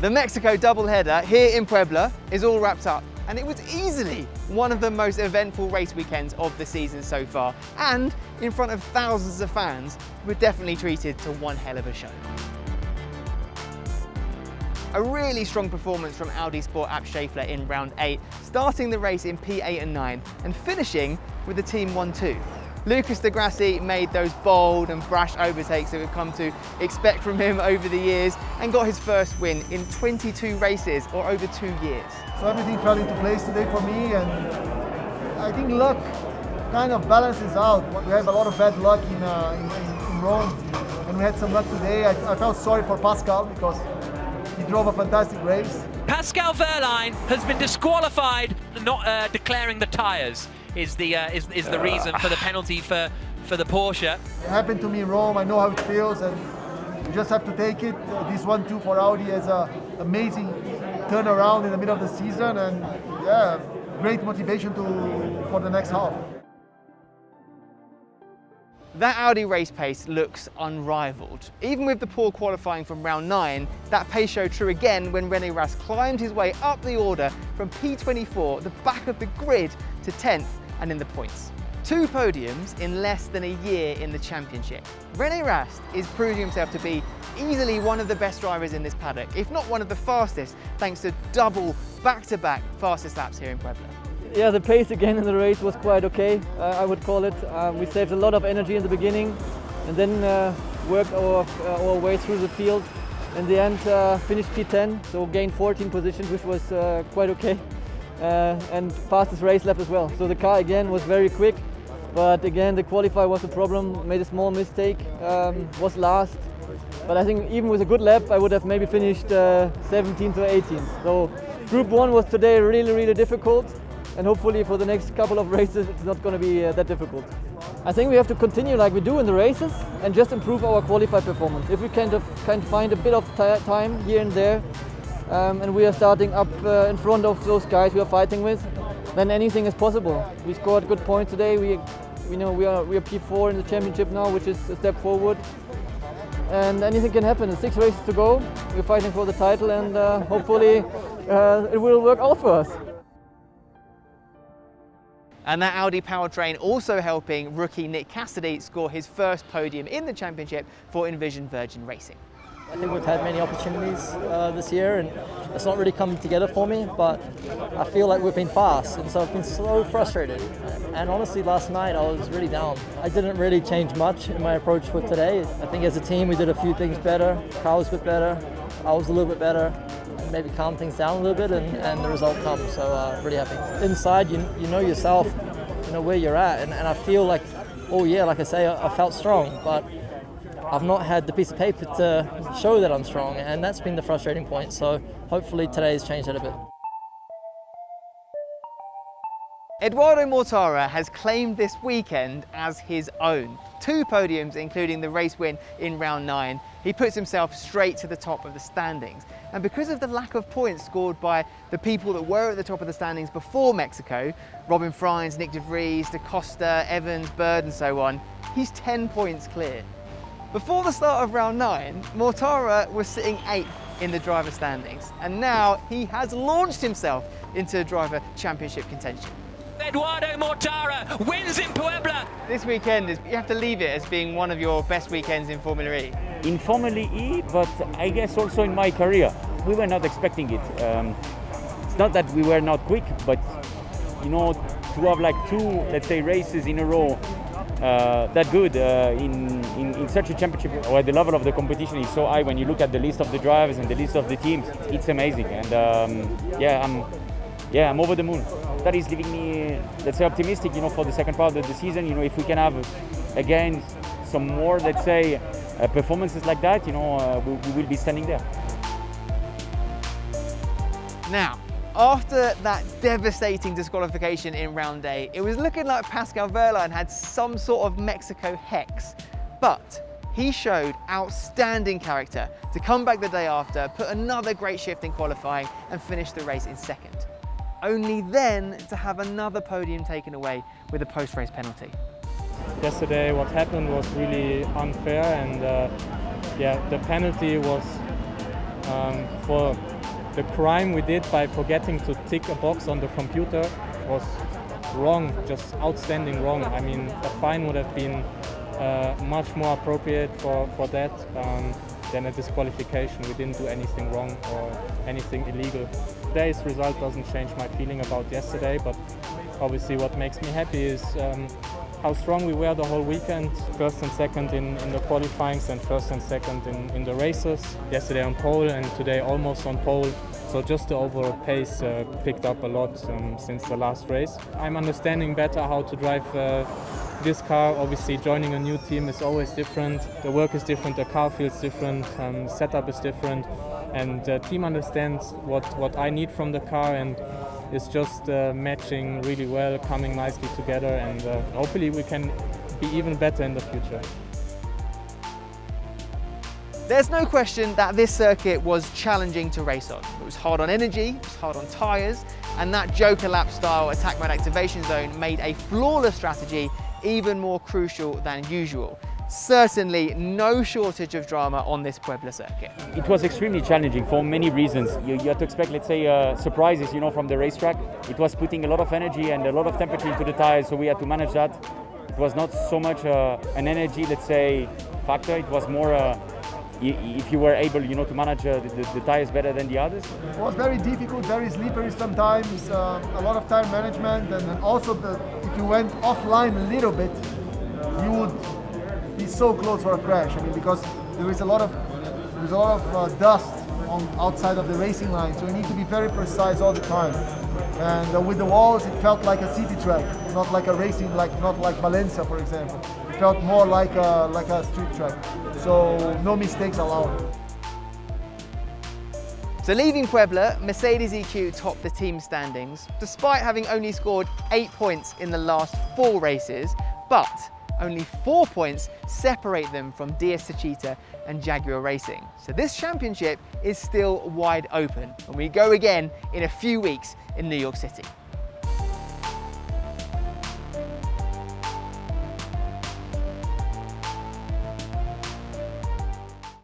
The Mexico doubleheader here in Puebla is all wrapped up, and it was easily one of the most eventful race weekends of the season so far, and in front of thousands of fans, we're definitely treated to one hell of a show. A really strong performance from Audi Sport App Schaeffler in round 8, starting the race in P8 and 9 and finishing with the Team 1-2. Lucas de Grassi made those bold and brash overtakes that we've come to expect from him over the years and got his first win in 22 races or over 2 years. So everything fell into place today for me, and I think luck kind of balances out. We have a lot of bad luck in Rome, and we had some luck today. I felt sorry for Pascal because he drove a fantastic race. Pascal Wehrlein has been disqualified, not declaring the tyres. Is the reason for the penalty for the Porsche. It happened to me in Rome. I know how it feels, and you just have to take it. This 1-2 for Audi is an amazing turnaround in the middle of the season, and yeah, great motivation for the next half. That Audi race pace looks unrivaled. Even with the poor qualifying from round 9, that pace showed true again when René Rast climbed his way up the order from P24, the back of the grid, to 10th and in the points. 2 podiums in less than a year in the championship. René Rast is proving himself to be easily one of the best drivers in this paddock, if not one of the fastest, thanks to double back-to-back fastest laps here in Puebla. Yeah, the pace again in the race was quite okay, I would call it. We saved a lot of energy in the beginning and then worked our way through the field. In the end, finished P10, so gained 14 positions, which was quite okay. And fastest race lap as well. So the car again was very quick, but again the qualifier was a problem, made a small mistake, was last. But I think even with a good lap I would have maybe finished 17th or 18th. So Group 1 was today really difficult, and hopefully for the next couple of races it's not going to be that difficult. I think we have to continue like we do in the races and just improve our qualified performance. If we can find a bit of time here and there, and we are starting up in front of those guys we are fighting with, then anything is possible. We scored good points today. We are P4 in the championship now, which is a step forward. And anything can happen. There's 6 races to go. We're fighting for the title, and hopefully it will work out for us. And that Audi powertrain also helping rookie Nick Cassidy score his first podium in the championship for Envision Virgin Racing. I think we've had many opportunities this year, and it's not really coming together for me, but I feel like we've been fast, and so I've been so frustrated. And honestly, last night I was really down. I didn't really change much in my approach for today. I think as a team we did a few things better. Car was a bit better, I was a little bit better, and maybe calm things down a little bit, and the result comes, so really happy. Inside, you know yourself, you know where you're at, and I feel like, oh yeah, like I say, I felt strong, but I've not had the piece of paper to show that I'm strong, and that's been the frustrating point. So hopefully today's changed that a bit. Eduardo Mortara has claimed this weekend as his own. 2 podiums, including the race win in round 9. He puts himself straight to the top of the standings. And because of the lack of points scored by the people that were at the top of the standings before Mexico, Robin Freins, Nick de Vries, Da Costa, Evans, Bird and so on, he's 10 points clear. Before the start of round 9, Mortara was sitting 8th in the driver standings, and now he has launched himself into driver championship contention. Eduardo Mortara wins in Puebla. This weekend, you have to leave it as being one of your best weekends in Formula E. In Formula E, but I guess also in my career. We were not expecting it. It's not that we were not quick, but you know, to have like 2, let's say, races in a row that good in such a championship where the level of the competition is so high. When you look at the list of the drivers and the list of the teams, it's amazing. And I'm over the moon. That is leaving me, let's say, optimistic, you know, for the second part of the season. You know, if we can have again some more, let's say, performances like that, you know, we will be standing there. Now, after that devastating disqualification in round 8, it was looking like Pascal Wehrlein had some sort of Mexico hex, but he showed outstanding character to come back the day after, put another great shift in qualifying and finish the race in 2nd. Only then to have another podium taken away with a post-race penalty. Yesterday what happened was really unfair, and the penalty was for The crime we did by forgetting to tick a box on the computer was wrong, just outstanding wrong. I mean, a fine would have been much more appropriate for that than a disqualification. We didn't do anything wrong or anything illegal. Today's result doesn't change my feeling about yesterday, but obviously what makes me happy is how strong we were the whole weekend. First and second in the qualifyings and first and second in the races. Yesterday on pole and today almost on pole. So just the overall pace picked up a lot since the last race. I'm understanding better how to drive this car. Obviously joining a new team is always different. The work is different, the car feels different, setup is different. And the team understands what I need from the car and is just matching really well, coming nicely together, and hopefully we can be even better in the future. There's no question that this circuit was challenging to race on. It was hard on energy, it was hard on tyres, and that Joker lap style attack mode activation zone made a flawless strategy even more crucial than usual. Certainly no shortage of drama on this Puebla circuit. It was extremely challenging for many reasons. You had to expect, let's say, surprises, from the racetrack. It was putting a lot of energy and a lot of temperature into the tires, so we had to manage that. It was not so much an energy, let's say, factor. It was more if you were able, to manage the tires better than the others. It was very difficult, very slippery sometimes, a lot of tire management, and also if you went offline a little bit, you would be so close for a crash. I mean, because there is a lot of dust on outside of the racing line, so you need to be very precise all the time. And with the walls, it felt like a city track, not like a racing, not like Valencia, for example. It felt more like a street track. So no mistakes allowed. So leaving Puebla, Mercedes EQ topped the team standings, despite having only scored 8 points in the last 4 races, but only 4 points separate them from DS Techeetah and Jaguar Racing. So this championship is still wide open, and we go again in a few weeks in New York City.